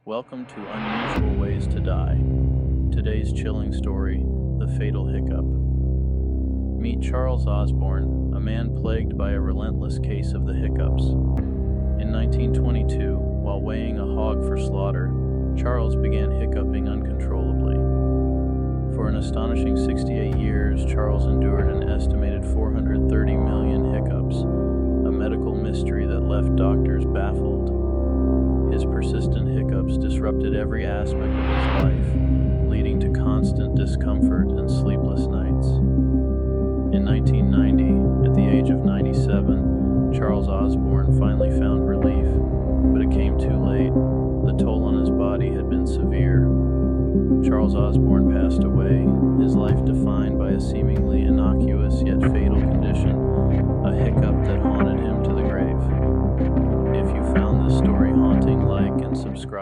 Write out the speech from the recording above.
Welcome to Unusual Ways to Die. Today's chilling story, the fatal hiccup. Meet Charles Osborne, a man plagued by a relentless case of the hiccups. In 1922, while weighing a hog for slaughter, Charles began hiccuping uncontrollably. For an astonishing 68 years, Charles endured an estimated 430 million hiccups, a medical mystery that left doctors baffled. His persistent hiccups disrupted every aspect of his life, leading to constant discomfort and sleepless nights. In 1990, at the age of 97, Charles Osborne finally found relief, but it came too late. The toll on his body had been severe. Charles Osborne passed away, his life defined by a seemingly innocuous yet fatal condition, a hiccup that haunted him to the grave. If you found this story haunting, like and subscribe.